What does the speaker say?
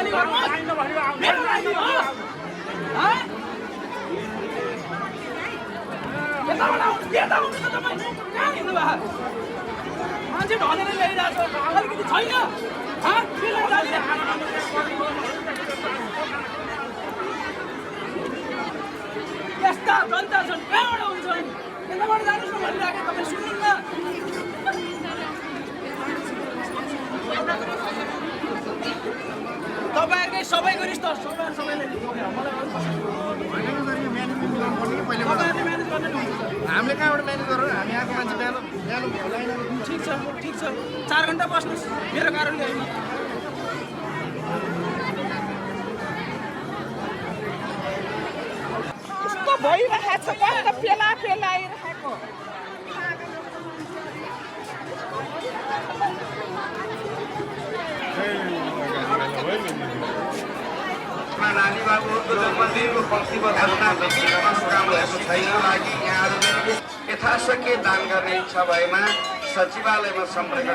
लाने घरमा मेरो लागि हो यता आउनु त तपाईँ कहाँ हिँड्नु भएको मान्छे ढलेर ल्याइरहेको छ अलिकति छैन यस्ता जनता छन् कहाँबाट हुन्छन् यताबाट जानुहोस् न भनिरहेको तपाईँ सुन्नुहुन्न तपाईँहरूकै सबैको रिस्ता सबैले हामीले कहाँबाट म्यानेज गरेर हामी आएको मान्छे बिहान ठिक छ 4 घन्टा बस्नुहोस् मेरो कारणले होइन यस्तो भइरहेको छ कस्तो पेलाइरहेको नानी बाबुहरूको जन्मदिनको पक्ति बधाउन विभिन्न प्रोग्रामहरूको छैन लागि यहाँहरूले यथाशक्य दान गर्ने इच्छा भएमा सचिवालयमा सम्पर्क